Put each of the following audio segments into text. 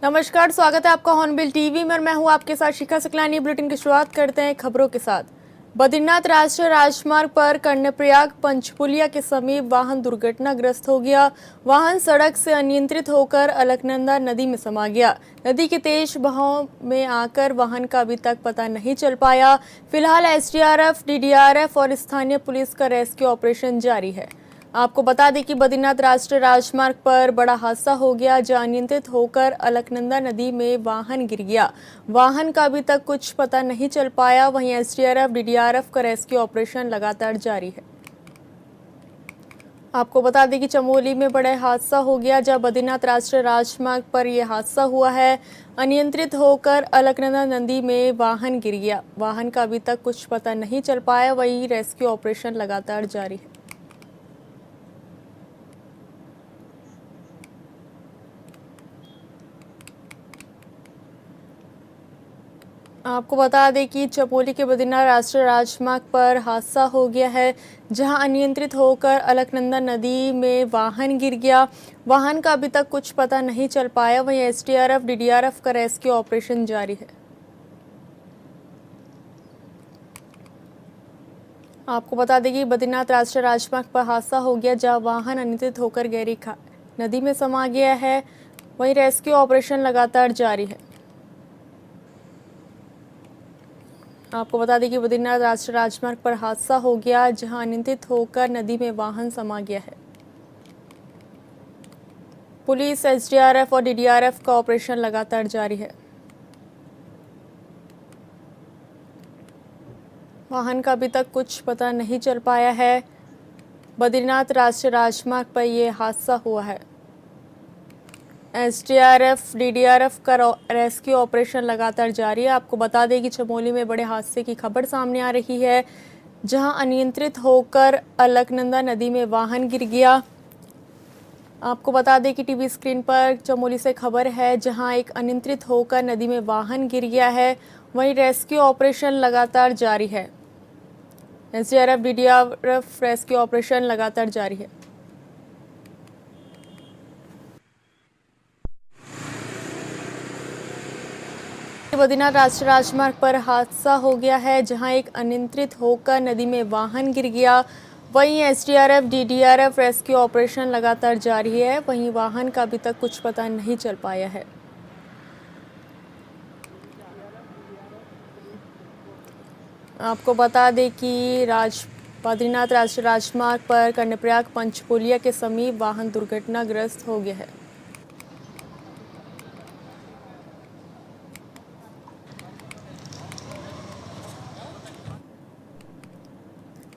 नमस्कार, स्वागत है आपका हॉर्नबिल टीवी में और मैं हूं आपके साथ शिखा सकलानी। बुलेटिन की शुरुआत करते हैं खबरों के साथ। बद्रीनाथ राष्ट्रीय राजमार्ग पर कर्णप्रयाग पंचपुलिया के समीप वाहन दुर्घटनाग्रस्त हो गया। वाहन सड़क से अनियंत्रित होकर अलकनंदा नदी में समा गया। नदी के तेज बहाव में आकर वाहन का अभी तक पता नहीं चल पाया। फिलहाल एसडीआरएफ, डीडीआरएफ और स्थानीय पुलिस का रेस्क्यू ऑपरेशन जारी है। आपको बता दें कि बद्रीनाथ राष्ट्रीय राजमार्ग पर बड़ा हादसा हो गया, जहां अनियंत्रित होकर अलकनंदा नदी में वाहन गिर गया। वाहन का अभी तक कुछ पता नहीं चल पाया। वहीं एसडीआरएफ, डीडीआरएफ का रेस्क्यू ऑपरेशन लगातार जारी है। आपको बता दें कि चमोली में बड़ा हादसा हो गया, जहां बद्रीनाथ राष्ट्रीय राजमार्ग पर यह हादसा हुआ है। अनियंत्रित होकर अलकनंदा नदी में वाहन गिर गया। वाहन का अभी तक कुछ पता नहीं चल पाया। वहीं रेस्क्यू ऑपरेशन लगातार जारी है। आपको बता दें कि चमोली के बद्रीनाथ राष्ट्रीय राजमार्ग पर हादसा हो गया है, जहां अनियंत्रित होकर अलकनंदा नदी में वाहन गिर गया। वाहन का अभी तक कुछ पता नहीं चल पाया। वहीं एसडीआरएफ, डीडीआरएफ का रेस्क्यू ऑपरेशन जारी है। आपको बता दें कि बद्रीनाथ राष्ट्रीय राजमार्ग पर हादसा हो गया, जहां वाहन अनियंत्रित होकर गहरी नदी में समा गया है। वहीं रेस्क्यू ऑपरेशन लगातार जारी है। आपको बता दें कि बद्रीनाथ राष्ट्रीय राजमार्ग पर हादसा हो गया, जहां अनियंत्रित होकर नदी में वाहन समा गया है। पुलिस, एसडीआरएफ और डीडीआरएफ का ऑपरेशन लगातार जारी है। वाहन का अभी तक कुछ पता नहीं चल पाया है। बद्रीनाथ राष्ट्रीय राजमार्ग पर यह हादसा हुआ है। एसडीआरएफ, डीडीआरएफ का रेस्क्यू ऑपरेशन लगातार जारी है। आपको बता दें कि चमोली में बड़े हादसे की खबर सामने आ रही है, जहां अनियंत्रित होकर अलकनंदा नदी में वाहन गिर गया। आपको बता दें कि टीवी स्क्रीन पर चमोली से खबर है, जहां एक अनियंत्रित होकर नदी में वाहन गिर गया है। वहीं रेस्क्यू ऑपरेशन लगातार जारी है। एसडीआरएफ, डीडीआरएफ रेस्क्यू ऑपरेशन लगातार जारी है। बद्रीनाथ राष्ट्रीय राजमार्ग पर हादसा हो गया है, जहां एक अनियंत्रित होकर नदी में वाहन गिर गया। वहीं एसडीआरएफ, डीडीआरएफ रेस्क्यू ऑपरेशन लगातार जारी है। वहीं वाहन का अभी तक कुछ पता नहीं चल पाया है। आपको बता दें कि बद्रीनाथ राष्ट्रीय राजमार्ग पर कर्णप्रयाग पंचपुलिया के समीप वाहन दुर्घटनाग्रस्त हो गया है।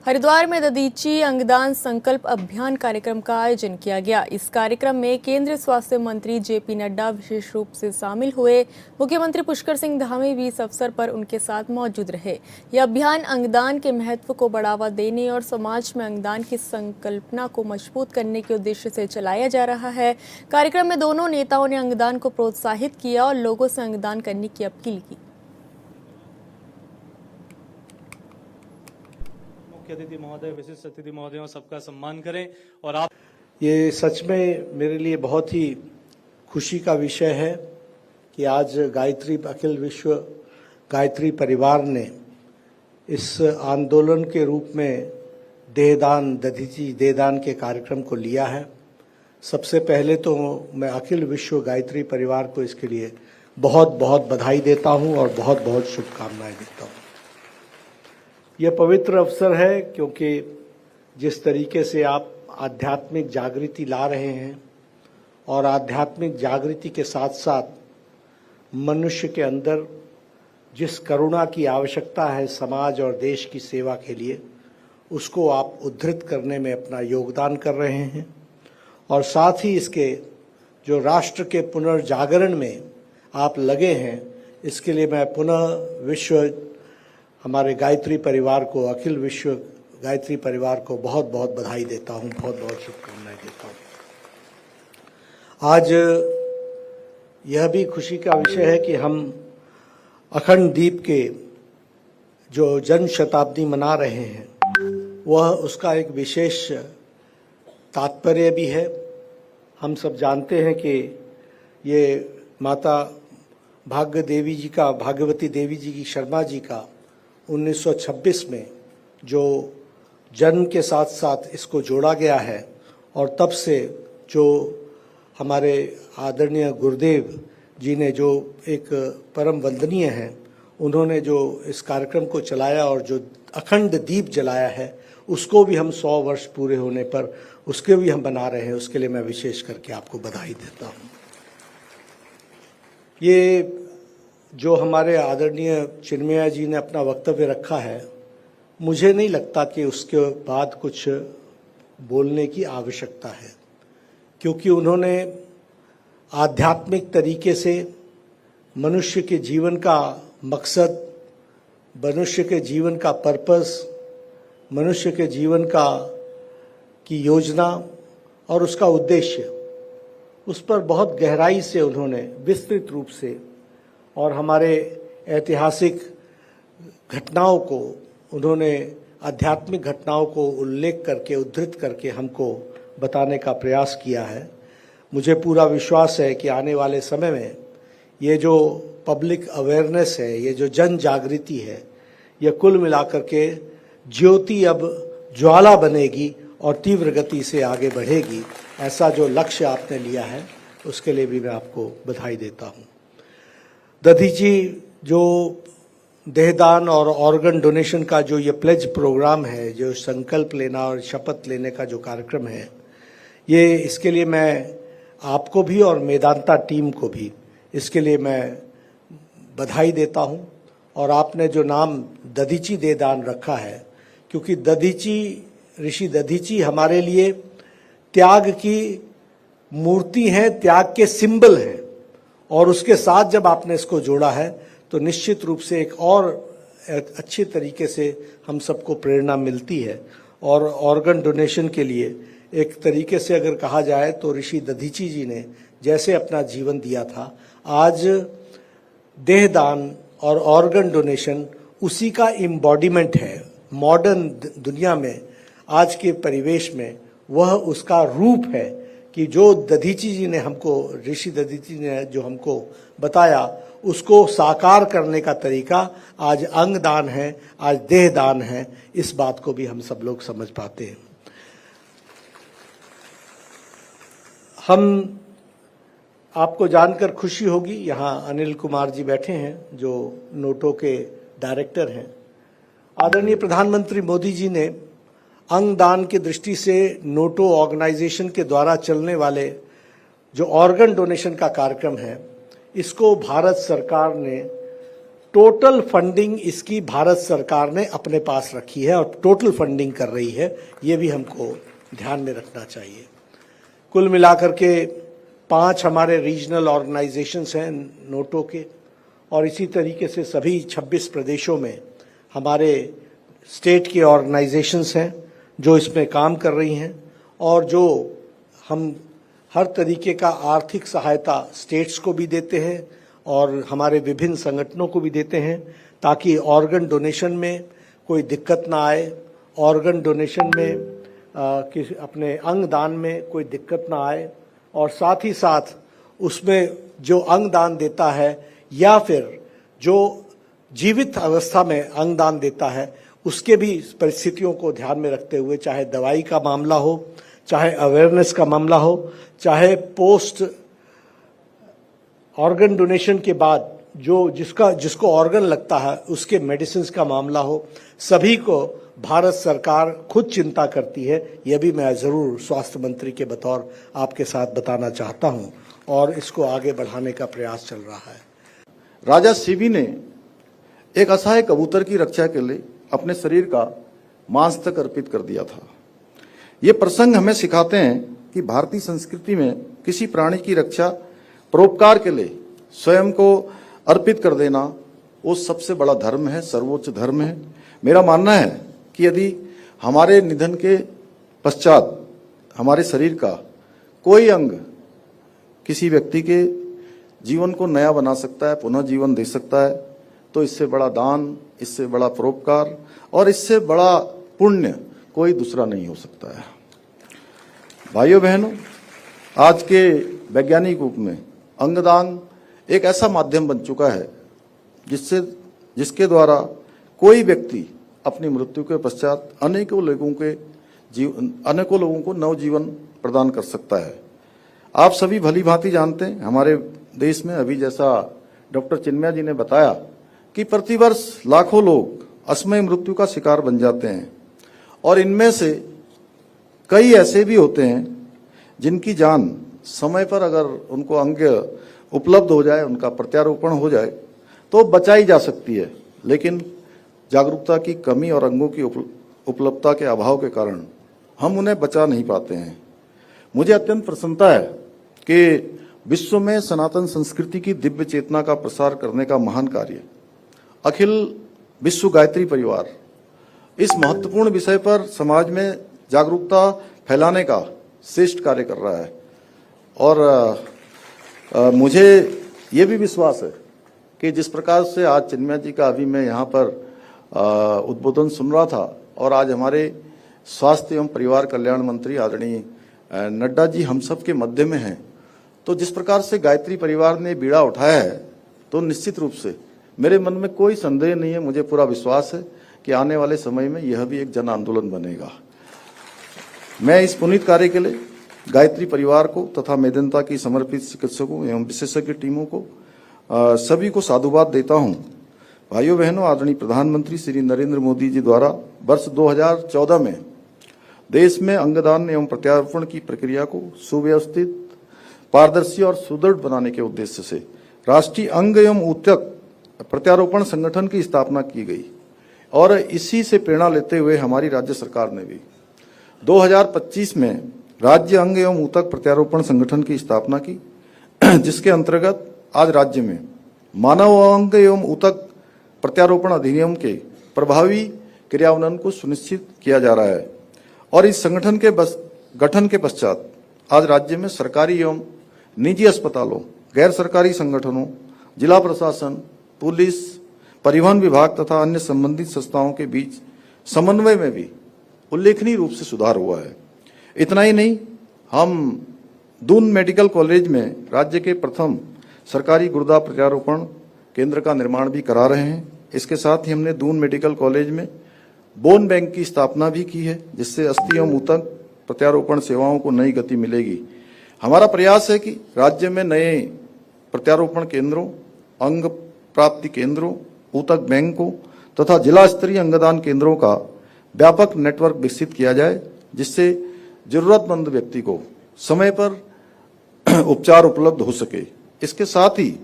हरिद्वार में दधीची अंगदान संकल्प अभियान कार्यक्रम का आयोजन किया गया। इस कार्यक्रम में केंद्रीय स्वास्थ्य मंत्री जेपी नड्डा विशेष रूप से शामिल हुए। मुख्यमंत्री पुष्कर सिंह धामी भी इस अवसर पर उनके साथ मौजूद रहे। यह अभियान अंगदान के महत्व को बढ़ावा देने और समाज में अंगदान की संकल्पना को मजबूत करने के उद्देश्य से चलाया जा रहा है। कार्यक्रम में दोनों नेताओं ने अंगदान को प्रोत्साहित किया और लोगों से अंगदान करने की अपील की। अतिथि महोदय, विशिष्ट अतिथि महोदयों, सबका सम्मान करें। और आप ये सच में मेरे लिए बहुत ही खुशी का विषय है कि आज अखिल विश्व गायत्री परिवार ने इस आंदोलन के रूप में दधीची देहदान के कार्यक्रम को लिया है। सबसे पहले तो मैं अखिल विश्व गायत्री परिवार को इसके लिए बहुत बहुत बधाई देता हूं और बहुत बहुत शुभकामनाएं देता हूं। यह पवित्र अवसर है क्योंकि जिस तरीके से आप आध्यात्मिक जागृति ला रहे हैं और आध्यात्मिक जागृति के साथ साथ मनुष्य के अंदर जिस करुणा की आवश्यकता है समाज और देश की सेवा के लिए, उसको आप उद्धृत करने में अपना योगदान कर रहे हैं। और साथ ही इसके जो राष्ट्र के पुनर्जागरण में आप लगे हैं, इसके लिए मैं पुनः हमारे गायत्री परिवार को, अखिल विश्व गायत्री परिवार को बहुत बहुत बधाई देता हूं, बहुत बहुत शुभकामनाएं देता हूं। आज यह भी खुशी का विषय है कि हम अखंड द्वीप के जो जन्म शताब्दी मना रहे हैं, वह उसका एक विशेष तात्पर्य भी है। हम सब जानते हैं कि ये माता भाग्यवती देवी जी की शर्मा जी का 1926 में जो जन्म के साथ साथ इसको जोड़ा गया है और तब से जो हमारे आदरणीय गुरुदेव जी ने जो एक परम वंदनीय हैं, उन्होंने जो इस कार्यक्रम को चलाया और जो अखंड दीप जलाया है, उसको भी हम 100 वर्ष पूरे होने पर उसके भी हम बना रहे हैं। उसके लिए मैं विशेष करके आपको बधाई देता हूँ। ये जो हमारे आदरणीय चिन्मया जी ने अपना वक्तव्य रखा है, मुझे नहीं लगता कि उसके बाद कुछ बोलने की आवश्यकता है, क्योंकि उन्होंने आध्यात्मिक तरीके से मनुष्य के जीवन का मकसद, मनुष्य के जीवन का पर्पस, मनुष्य के जीवन की योजना और उसका उद्देश्य, उस पर बहुत गहराई से उन्होंने विस्तृत रूप से और हमारे ऐतिहासिक घटनाओं को उन्होंने आध्यात्मिक घटनाओं को उल्लेख करके उद्धृत करके हमको बताने का प्रयास किया है। मुझे पूरा विश्वास है कि आने वाले समय में ये जो पब्लिक अवेयरनेस है, ये जो जन जागृति है, ये कुल मिलाकर के ज्योति अब ज्वाला बनेगी और तीव्र गति से आगे बढ़ेगी। ऐसा जो लक्ष्य आपने लिया है, उसके लिए भी मैं आपको बधाई देता हूँ। दधीची जो देहदान और ऑर्गन डोनेशन का जो ये प्लेज प्रोग्राम है, जो संकल्प लेना और शपथ लेने का जो कार्यक्रम है, ये इसके लिए मैं आपको भी और मेदांता टीम को भी इसके लिए मैं बधाई देता हूँ। और आपने जो नाम दधीची देदान रखा है, क्योंकि दधीची, ऋषि दधीची हमारे लिए त्याग की मूर्ति हैं, त्याग के सिंबल हैं, और उसके साथ जब आपने इसको जोड़ा है तो निश्चित रूप से एक और अच्छे तरीके से हम सबको प्रेरणा मिलती है। और ऑर्गन डोनेशन के लिए एक तरीके से अगर कहा जाए तो ऋषि दधीची जी ने जैसे अपना जीवन दिया था, आज देहदान और ऑर्गन डोनेशन उसी का एम्बॉडीमेंट है। मॉडर्न दुनिया में, आज के परिवेश में वह उसका रूप है कि जो दधीची जी ने हमको, ऋषि दधीची ने जो हमको बताया, उसको साकार करने का तरीका आज अंगदान है, आज देहदान है। इस बात को भी हम सब लोग समझ पाते हैं। हम आपको जानकर खुशी होगी, यहाँ अनिल कुमार जी बैठे हैं जो नोटो के डायरेक्टर हैं। आदरणीय प्रधानमंत्री मोदी जी ने अंगदान की दृष्टि से नोटो ऑर्गेनाइजेशन के द्वारा चलने वाले जो ऑर्गन डोनेशन का कार्यक्रम है, इसको भारत सरकार ने टोटल फंडिंग, इसकी भारत सरकार ने अपने पास रखी है और टोटल फंडिंग कर रही है। ये भी हमको ध्यान में रखना चाहिए। कुल मिलाकर के 5 हमारे रीजनल ऑर्गेनाइजेशंस हैं नोटो के, और इसी तरीके से सभी 26 प्रदेशों में हमारे स्टेट के ऑर्गेनाइजेशंस हैं जो इसमें काम कर रही हैं, और जो हम हर तरीके का आर्थिक सहायता स्टेट्स को भी देते हैं और हमारे विभिन्न संगठनों को भी देते हैं, ताकि ऑर्गन डोनेशन में कोई दिक्कत ना आए, ऑर्गन डोनेशन में अपने अंग दान में कोई दिक्कत ना आए, और साथ ही साथ उसमें जो अंग दान देता है या फिर जो जीवित अवस्था में अंग दान देता है, उसके भी परिस्थितियों को ध्यान में रखते हुए, चाहे दवाई का मामला हो, चाहे अवेयरनेस का मामला हो, चाहे पोस्ट ऑर्गन डोनेशन के बाद जो जिसको ऑर्गन लगता है उसके मेडिसिन का मामला हो, सभी को भारत सरकार खुद चिंता करती है। यह भी मैं ज़रूर स्वास्थ्य मंत्री के बतौर आपके साथ बताना चाहता हूं, और इसको आगे बढ़ाने का प्रयास चल रहा है। राजा शिवी ने एक असहाय कबूतर की रक्षा के लिए अपने शरीर का मांस तक अर्पित कर दिया था। ये प्रसंग हमें सिखाते हैं कि भारतीय संस्कृति में किसी प्राणी की रक्षा, परोपकार के लिए स्वयं को अर्पित कर देना वो सबसे बड़ा धर्म है, सर्वोच्च धर्म है। मेरा मानना है कि यदि हमारे निधन के पश्चात हमारे शरीर का कोई अंग किसी व्यक्ति के जीवन को नया बना सकता है, पुनः जीवन दे सकता है, तो इससे बड़ा दान, इससे बड़ा परोपकार और इससे बड़ा पुण्य कोई दूसरा नहीं हो सकता है। भाइयों बहनों, आज के वैज्ञानिक युग में अंगदान एक ऐसा माध्यम बन चुका है जिसके द्वारा कोई व्यक्ति अपनी मृत्यु के पश्चात अनेकों लोगों को नवजीवन प्रदान कर सकता है। आप सभी भली भांति जानते हैं, हमारे देश में अभी जैसा डॉक्टर चिन्मया जी ने बताया कि प्रतिवर्ष लाखों लोग असमय मृत्यु का शिकार बन जाते हैं और इनमें से कई ऐसे भी होते हैं जिनकी जान समय पर अगर उनको अंग उपलब्ध हो जाए, उनका प्रत्यारोपण हो जाए तो बचाई जा सकती है, लेकिन जागरूकता की कमी और अंगों की उपलब्धता के अभाव के कारण हम उन्हें बचा नहीं पाते हैं। मुझे अत्यंत प्रसन्नता है कि विश्व में सनातन संस्कृति की दिव्य चेतना का प्रसार करने का महान कार्य अखिल विश्व गायत्री परिवार इस महत्वपूर्ण विषय पर समाज में जागरूकता फैलाने का श्रेष्ठ कार्य कर रहा है। और मुझे ये भी विश्वास है कि जिस प्रकार से आज चिन्मया जी का अभी मैं यहाँ पर उद्बोधन सुन रहा था और आज हमारे स्वास्थ्य एवं परिवार कल्याण मंत्री आदरणीय नड्डा जी हम सब के मध्य में हैं, तो जिस प्रकार से गायत्री परिवार ने बीड़ा उठाया है तो निश्चित रूप से मेरे मन में कोई संदेह नहीं है, मुझे पूरा विश्वास है कि आने वाले समय में यह भी एक जन आंदोलन बनेगा। मैं इस पुनीत कार्य के लिए गायत्री परिवार को तथा मेदनता की समर्पित चिकित्सकों एवं विशेषज्ञ टीमों को सभी को साधुवाद देता हूं। भाइयों बहनों, आदरणीय प्रधानमंत्री श्री नरेंद्र मोदी जी द्वारा वर्ष 2014 में देश में अंगदान एवं प्रत्यारोपण की प्रक्रिया को सुव्यवस्थित, पारदर्शी और सुदृढ़ बनाने के उद्देश्य से राष्ट्रीय अंग एवं ऊतक प्रत्यारोपण संगठन की स्थापना की गई और इसी से प्रेरणा लेते हुए हमारी राज्य सरकार ने भी 2025 में राज्य अंग एवं ऊतक प्रत्यारोपण संगठन की स्थापना की, जिसके अंतर्गत आज राज्य में मानव अंग एवं ऊतक प्रत्यारोपण अधिनियम के प्रभावी क्रियान्वयन को सुनिश्चित किया जा रहा है। और इस संगठन के गठन के पश्चात आज राज्य में सरकारी एवं निजी अस्पतालों, गैर सरकारी संगठनों, जिला प्रशासन, पुलिस, परिवहन विभाग तथा अन्य संबंधित संस्थाओं के बीच समन्वय में भी उल्लेखनीय रूप से सुधार हुआ है। इतना ही नहीं, हम दून मेडिकल कॉलेज में राज्य के प्रथम सरकारी गुर्दा प्रत्यारोपण केंद्र का निर्माण भी करा रहे हैं। इसके साथ ही हमने दून मेडिकल कॉलेज में बोन बैंक की स्थापना भी की है, जिससे अस्थि एवं ऊतक प्रत्यारोपण सेवाओं को नई गति मिलेगी। हमारा प्रयास है कि राज्य में नए प्रत्यारोपण केंद्रों, अंग प्राप्ति केंद्रों, ऊतक बैंकों तथा जिला स्तरीय अंगदान केंद्रों का व्यापक नेटवर्क विकसित किया जाए, जिससे जरूरतमंद व्यक्ति को समय पर उपचार उपलब्ध हो सके। इसके साथ ही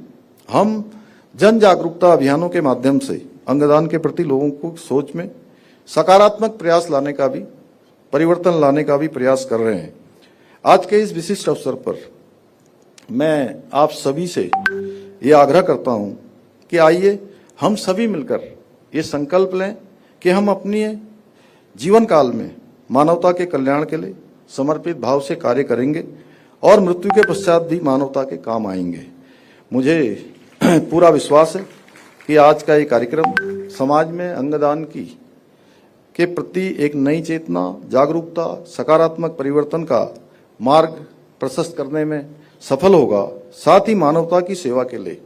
हम जन जागरूकता अभियानों के माध्यम से अंगदान के प्रति लोगों को सोच में सकारात्मक प्रयास लाने का भी, परिवर्तन लाने का भी प्रयास कर रहे हैं। आज के इस विशिष्ट अवसर पर मैं आप सभी से ये आग्रह करता हूं कि आइए हम सभी मिलकर ये संकल्प लें कि हम अपने जीवन काल में मानवता के कल्याण के लिए समर्पित भाव से कार्य करेंगे और मृत्यु के पश्चात भी मानवता के काम आएंगे। मुझे पूरा विश्वास है कि आज का ये कार्यक्रम समाज में अंगदान के प्रति एक नई चेतना, जागरूकता, सकारात्मक परिवर्तन का मार्ग प्रशस्त करने में सफल होगा। साथ ही मानवता की सेवा के लिए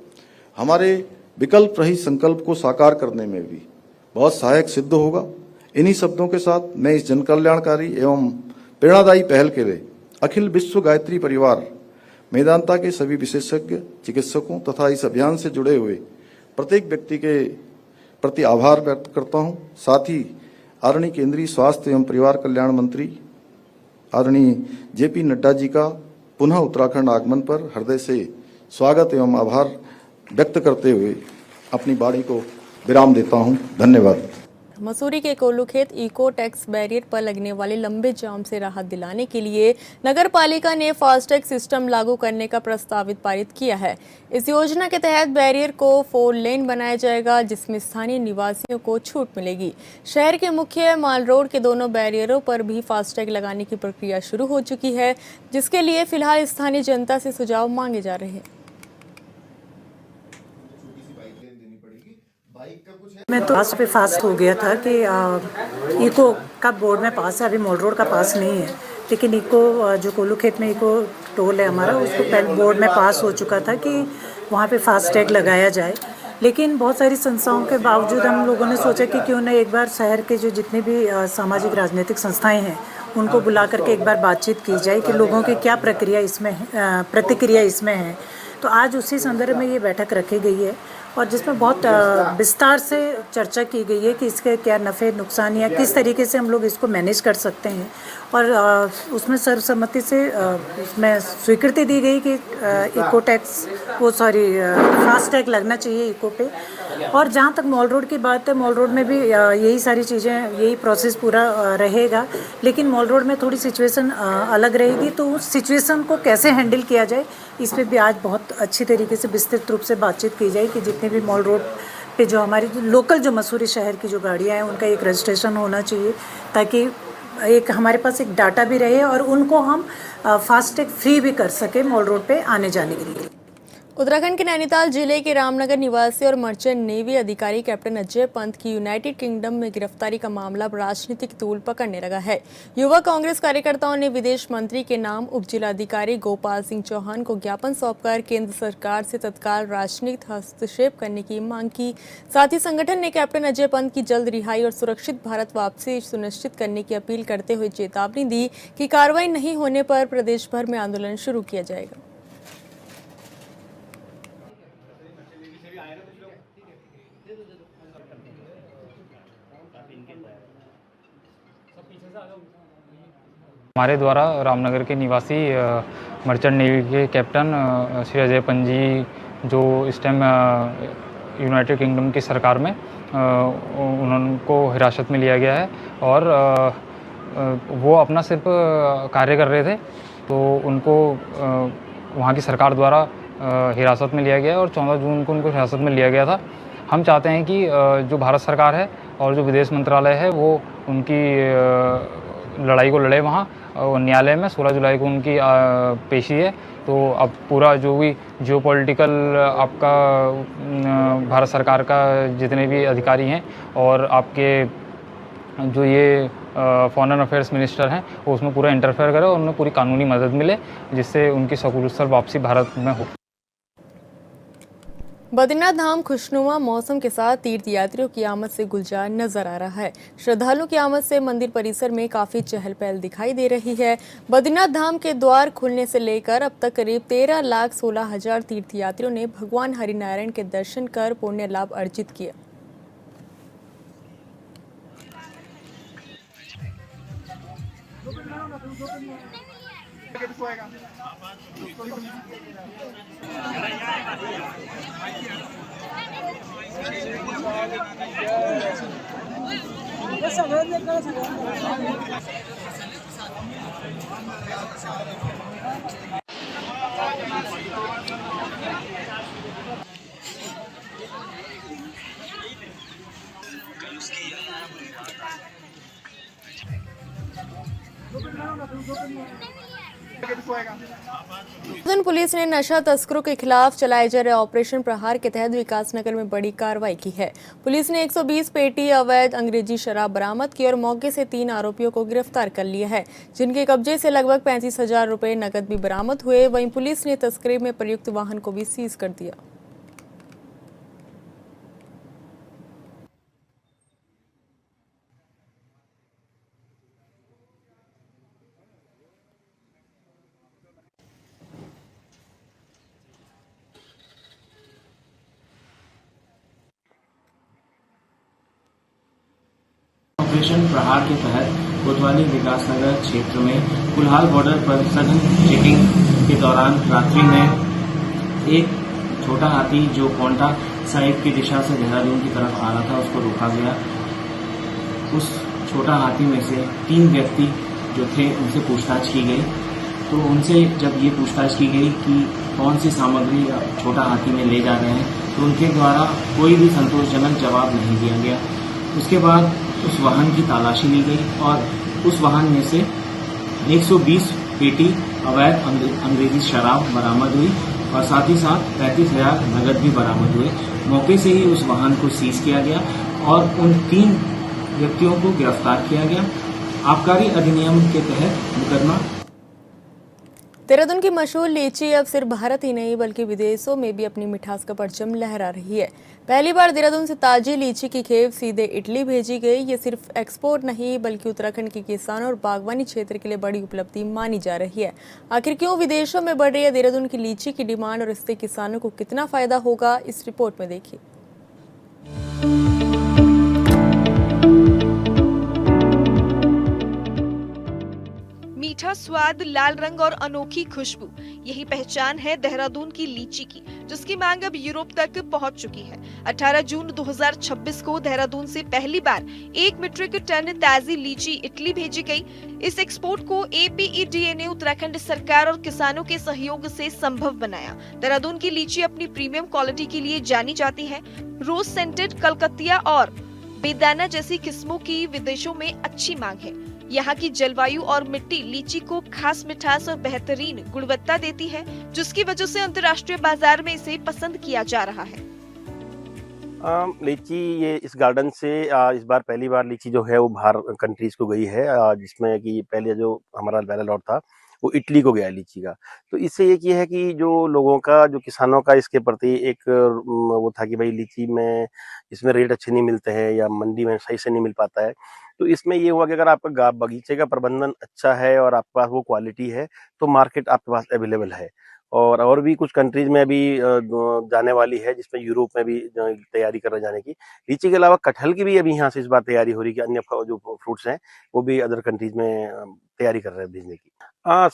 हमारे विकल्प रहित संकल्प को साकार करने में भी बहुत सहायक सिद्ध होगा। इन्हीं शब्दों के साथ मैं इस जनकल्याणकारी एवं प्रेरणादायी पहल के लिए अखिल विश्व गायत्री परिवार मेदांता के सभी विशेषज्ञ चिकित्सकों तथा इस अभियान से जुड़े हुए प्रत्येक व्यक्ति के प्रति आभार व्यक्त करता हूं। साथ ही आदरणीय केंद्रीय स्वास्थ्य एवं परिवार कल्याण मंत्री आदरणीय जेपी नड्डा जी का पुनः उत्तराखंड आगमन पर हृदय से स्वागत एवं आभार व्यक्त करते हुए अपनी वाणी को विराम देता हूं। धन्यवाद। मसूरी के कोल्लूखेत इको टैक्स बैरियर पर लगने वाले लंबे जाम से राहत दिलाने के लिए नगर पालिका ने फास्टैग सिस्टम लागू करने का प्रस्तावित पारित किया है। इस योजना के तहत बैरियर को 4 लेन बनाया जाएगा, जिसमें स्थानीय निवासियों को छूट मिलेगी। शहर के मुख्य माल रोड के दोनों बैरियरों पर भी फास्टैग लगाने की प्रक्रिया शुरू हो चुकी है, जिसके लिए फिलहाल स्थानीय जनता से सुझाव मांगे जा रहे हैं। मैं तो पास पे फास्ट हो गया था कि इको का बोर्ड में पास है, अभी मॉल रोड का पास नहीं है, लेकिन इको जो कोल्लूखेत में इको टोल है हमारा, उसको पहले बोर्ड में पास हो चुका था कि वहाँ पे फास्टैग लगाया जाए। लेकिन बहुत सारी संस्थाओं के बावजूद हम लोगों ने सोचा कि क्यों न एक बार शहर के जो जितने भी सामाजिक राजनीतिक संस्थाएं हैं उनको बुला करके एक बार बातचीत की जाए कि लोगों की क्या प्रतिक्रिया इसमें है। तो आज उसी संदर्भ में ये बैठक रखी गई है और जिसमें बहुत विस्तार से चर्चा की गई है कि इसके क्या नफ़े नुकसान या किस तरीके से हम लोग इसको मैनेज कर सकते हैं। और उसमें सर्वसम्मति से उसमें स्वीकृति दी गई कि इको टैक्स फास्टैग लगना चाहिए इको पे। और जहाँ तक मॉल रोड की बात है, मॉल रोड में भी यही सारी चीज़ें, यही प्रोसेस पूरा रहेगा। लेकिन मॉल रोड में थोड़ी सिचुएशन अलग रहेगी, तो उस सिचुएशन को कैसे हैंडल किया जाए इस पर भी आज बहुत अच्छी तरीके से विस्तृत रूप से बातचीत की जाए कि जितने भी मॉल रोड पे जो हमारी लोकल जो मसूरी शहर की जो गाड़ियाँ हैं उनका एक रजिस्ट्रेशन होना चाहिए, ताकि एक हमारे पास एक डाटा भी रहे और उनको हम फास्टैग फ्री भी कर सके मॉल रोड पे आने जाने के लिए। उत्तराखंड के नैनीताल जिले के रामनगर निवासी और मर्चेंट नेवी अधिकारी कैप्टन अजय पंत की यूनाइटेड किंगडम में गिरफ्तारी का मामला राजनीतिक तूल पकड़ने लगा है। युवा कांग्रेस कार्यकर्ताओं ने विदेश मंत्री के नाम उप जिलाधिकारी गोपाल सिंह चौहान को ज्ञापन सौंपकर केंद्र सरकार से तत्काल राजनीतिक हस्तक्षेप करने की मांग की। साथ ही संगठन ने कैप्टन अजय पंत की जल्द रिहाई और सुरक्षित भारत वापसी सुनिश्चित करने की अपील करते हुए चेतावनी दी कि कार्रवाई नहीं होने पर प्रदेश भर में आंदोलन शुरू किया जाएगा। हमारे द्वारा रामनगर के निवासी मर्चेंट नेवी के कैप्टन श्री अजय पंत जी जो इस टाइम यूनाइटेड किंगडम की सरकार में उनको हिरासत में लिया गया है और वो अपना सिर्फ कार्य कर रहे थे, तो उनको वहाँ की सरकार द्वारा हिरासत में लिया गया है और 14 जून को उनको हिरासत में लिया गया था। हम चाहते हैं कि जो भारत सरकार है और जो विदेश मंत्रालय है वो उनकी लड़ाई को लड़े वहाँ न्यायालय में। 16 जुलाई को उनकी पेशी है, तो अब पूरा जो भी जियोपॉलिटिकल आपका भारत सरकार का जितने भी अधिकारी हैं और आपके जो ये फॉरेन अफेयर्स मिनिस्टर हैं वो उसमें पूरा इंटरफेयर करे और उन्हें पूरी कानूनी मदद मिले जिससे उनकी सकुशल वापसी भारत में हो। बद्रीनाथ धाम खुशनुमा मौसम के साथ तीर्थ यात्रियों की आमद से गुलजार नजर आ रहा है। श्रद्धालुओं की आमद से मंदिर परिसर में काफी चहल पहल दिखाई दे रही है। बद्रीनाथ धाम के द्वार खुलने से लेकर अब तक करीब 13,16,000 तीर्थ यात्रियों ने भगवान हरिनारायण के दर्शन कर पुण्य लाभ अर्जित किया। पुलिस ने नशा तस्करों के खिलाफ चलाए जा रहे ऑपरेशन प्रहार के तहत विकासनगर में बड़ी कार्रवाई की है। पुलिस ने 120 पेटी अवैध अंग्रेजी शराब बरामद की और मौके से 3 आरोपियों को गिरफ्तार कर लिया है, जिनके कब्जे से लगभग 35,000 रुपए नकद भी बरामद हुए। वहीं पुलिस ने तस्करी में प्रयुक्त वाहन को भी सीज कर दिया। ऑपरेशन प्रहार के तहत कोतवाली विकासनगर क्षेत्र में कुल्हाल बॉर्डर पर सघन चेकिंग के दौरान रात्रि में एक छोटा हाथी जो कोंटा साइड की दिशा से देहरादून की तरफ आ रहा था उसको रोका गया। उस छोटा हाथी में से 3 व्यक्ति जो थे उनसे पूछताछ की गई, तो उनसे जब ये पूछताछ की गई कि कौन सी सामग्री छोटा हाथी में ले जा रहे हैं, तो उनके द्वारा कोई भी संतोषजनक जवाब नहीं दिया गया। उसके बाद उस वाहन की तलाशी ली गई और उस वाहन में से 120 पेटी अवैध अंग्रेजी शराब बरामद हुई और साथ ही साथ 35,000 नकद भी बरामद हुए। मौके से ही उस वाहन को सीज किया गया और उन 3 व्यक्तियों को गिरफ्तार किया गया। आबकारी अधिनियम के तहत मुकदमा देहरादून की मशहूर लीची अब सिर्फ भारत ही नहीं बल्कि विदेशों में भी अपनी मिठास का परचम लहरा रही है। पहली बार देहरादून से ताजी लीची की खेप सीधे इटली भेजी गई। ये सिर्फ एक्सपोर्ट नहीं बल्कि उत्तराखंड के किसानों और बागवानी क्षेत्र के लिए बड़ी उपलब्धि मानी जा रही है। आखिर क्यों विदेशों में बढ़ रही है देहरादून की लीची की डिमांड और इससे किसानों को कितना फायदा होगा, इस रिपोर्ट में देखिए। मीठा स्वाद, लाल रंग और अनोखी खुशबू, यही पहचान है देहरादून की लीची की, जिसकी मांग अब यूरोप तक पहुंच चुकी है। 18 जून 2026 को देहरादून से पहली बार 1 मीट्रिक टन ताजी लीची इटली भेजी गई। इस एक्सपोर्ट को APEDA ने उत्तराखंड सरकार और किसानों के सहयोग से संभव बनाया। देहरादून की लीची अपनी प्रीमियम क्वालिटी के लिए जानी जाती है। रोज सेंटेड, कलकतिया और बेदाना जैसी किस्मों की विदेशों में अच्छी मांग है। यहाँ की जलवायु और मिट्टी लीची को खास मिठास और बेहतरीन गुणवत्ता देती है, जिसकी वजह से अंतर्राष्ट्रीय बाजार में इसे पसंद किया जा रहा है। लीची ये इस गार्डन से इस बार पहली बार लीची जो है वो बाहर कंट्रीज को गई है, जिसमें कि पहले जो हमारा पहला लॉट था वो इटली को गया लीची का। तो इससे ये है कि जो लोगों का, जो किसानों का इसके प्रति एक वो था कि भाई लीची में इसमें रेट अच्छे नहीं मिलते हैं या मंडी में सही से नहीं मिल पाता है। तो इसमें ये हुआ कि अगर आपका बगीचे का प्रबंधन अच्छा है और आपके पास वो क्वालिटी है तो मार्केट आपके पास अवेलेबल है। और भी कुछ कंट्रीज में अभी जाने वाली है, जिसमें यूरोप में भी तैयारी कर रहे जाने की। लीची के अलावा कटहल की भी अभी यहाँ से इस बार तैयारी हो रही है कि अन्य जो फ्रूट्स हैं वो भी अदर कंट्रीज में तैयारी कर रहे हैं भेजने की।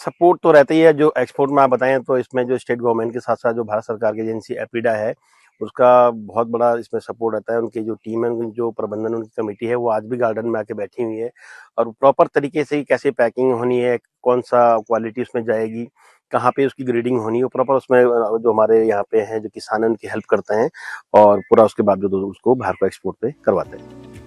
सपोर्ट तो रहता ही है। जो एक्सपोर्ट में आप बताएं तो इसमें जो स्टेट गवर्नमेंट के साथ साथ जो भारत सरकार की एजेंसी एपीडा है उसका बहुत बड़ा इसमें सपोर्ट रहता है। उनकी जो टीम है, उनकी जो प्रबंधन उनकी कमेटी है वो आज भी गार्डन में आके बैठी हुई है और प्रॉपर तरीके से कैसे पैकिंग होनी है, कौन सा क्वालिटी उसमें जाएगी, कहाँ पे उसकी ग्रेडिंग होनी है, प्रॉपर उसमें जो हमारे यहाँ पे हैं जो किसान हैं उनकी हेल्प करते हैं और पूरा उसके बाद जो उसको बाहर को एक्सपोर्ट पे करवाते हैं।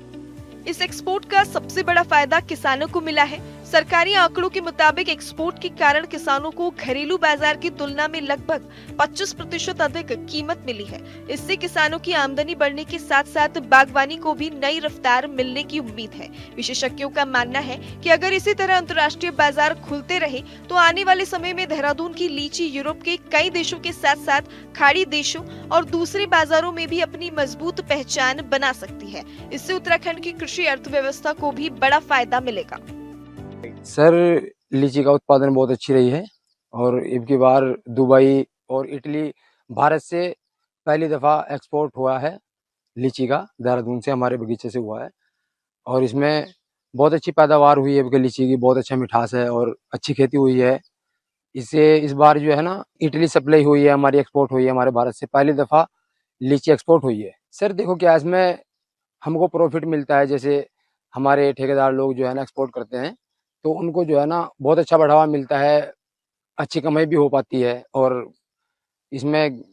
इस एक्सपोर्ट का सबसे बड़ा फायदा किसानों को मिला है। सरकारी आंकड़ों के मुताबिक एक्सपोर्ट के कारण किसानों को घरेलू बाजार की तुलना में लगभग 25% अधिक कीमत मिली है। इससे किसानों की आमदनी बढ़ने के साथ साथ बागवानी को भी नई रफ्तार मिलने की उम्मीद है। विशेषज्ञों का मानना है कि अगर इसी तरह अंतर्राष्ट्रीय बाजार खुलते रहे तो आने वाले समय में देहरादून की लीची यूरोप के कई देशों के साथ साथ खाड़ी देशों और दूसरे बाजारों में भी अपनी मजबूत पहचान बना सकती है। इससे उत्तराखंड की कृषि अर्थव्यवस्था को भी बड़ा फायदा मिलेगा। सर, लीची का उत्पादन बहुत अच्छी रही है और इनकी बार दुबई और इटली भारत से पहली दफ़ा एक्सपोर्ट हुआ है लीची का। देहरादून से हमारे बगीचे से हुआ है और इसमें बहुत अच्छी पैदावार हुई है। लीची की बहुत अच्छा मिठास है और अच्छी खेती हुई है। इससे इस बार जो है ना इटली सप्लाई हुई है, हमारी एक्सपोर्ट हुई है। हमारे भारत से पहली दफ़ा लीची एक्सपोर्ट हुई है। सर देखो क्या इसमें हमको प्रॉफिट मिलता है। जैसे हमारे ठेकेदार लोग जो है ना एक्सपोर्ट करते हैं तो उनको जो है ना बहुत अच्छा बढ़ावा मिलता है, अच्छी कमाई भी हो पाती है और इसमें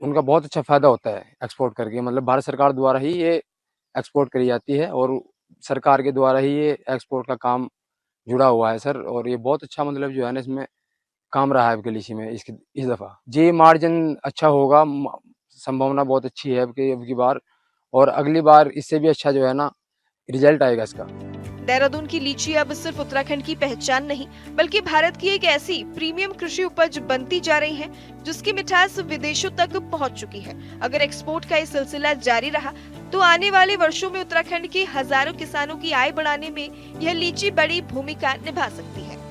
उनका बहुत अच्छा फायदा होता है एक्सपोर्ट करके। मतलब भारत सरकार द्वारा ही ये एक्सपोर्ट करी जाती है और सरकार के द्वारा ही ये एक्सपोर्ट का काम जुड़ा हुआ है सर। और ये बहुत अच्छा मतलब जो है ना इसमें काम रहा है आपके लीची में इस दफ़ा। जी मार्जिन अच्छा होगा, संभावना बहुत अच्छी है अब की बार और अगली बार इससे भी अच्छा जो है ना रिजल्ट आएगा इसका। देहरादून की लीची अब सिर्फ उत्तराखंड की पहचान नहीं बल्कि भारत की एक ऐसी प्रीमियम कृषि उपज बनती जा रही है जिसकी मिठास विदेशों तक पहुंच चुकी है। अगर एक्सपोर्ट का ये सिलसिला जारी रहा तो आने वाले वर्षों में उत्तराखंड के हजारों किसानों की आय बढ़ाने में यह लीची बड़ी भूमिका निभा सकती है।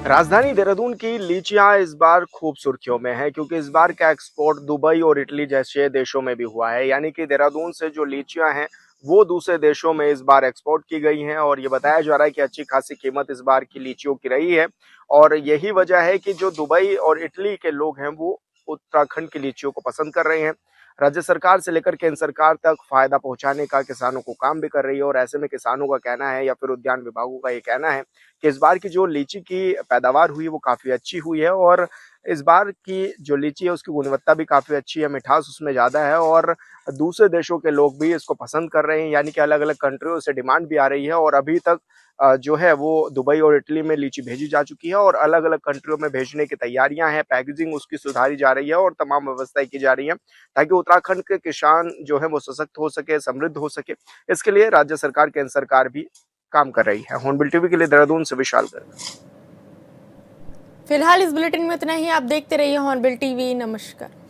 राजधानी देहरादून की लीचियां इस बार खूब सुर्खियों में है क्योंकि इस बार का एक्सपोर्ट दुबई और इटली जैसे देशों में भी हुआ है। यानी कि देहरादून से जो लीचियां हैं वो दूसरे देशों में इस बार एक्सपोर्ट की गई हैं और ये बताया जा रहा है कि अच्छी खासी कीमत इस बार की लीचियों की रही है। और यही वजह है कि जो दुबई और इटली के लोग हैं वो उत्तराखंड की लीचियों को पसंद कर रहे हैं। राज्य सरकार से लेकर केंद्र सरकार तक फायदा पहुंचाने का किसानों को काम भी कर रही है और ऐसे में किसानों का कहना है या फिर उद्यान विभागों का ये कहना है कि इस बार की जो लीची की पैदावार हुई वो काफी अच्छी हुई है और इस बार की जो लीची है उसकी गुणवत्ता भी काफ़ी अच्छी है, मिठास उसमें ज़्यादा है और दूसरे देशों के लोग भी इसको पसंद कर रहे हैं, यानी कि अलग-अलग कंट्रियों से डिमांड भी आ रही है और अभी तक जो है वो दुबई और इटली में लीची भेजी जा चुकी है और अलग-अलग कंट्रियों में भेजने की तैयारियां हैं, पैकेजिंग उसकी सुधारी जा रही है और तमाम व्यवस्थाएं की जा रही हैं ताकि उत्तराखंड के किसान जो है वो सशक्त हो सके, समृद्ध हो सके। इसके लिए राज्य सरकार, केंद्र सरकार भी काम कर रही है। हॉर्नबिल टीवी के लिए देहरादून से विशाल गर्ग। फिलहाल इस बुलेटिन में इतना ही। आप देखते रहिए हॉर्नबिल टीवी। नमस्कार।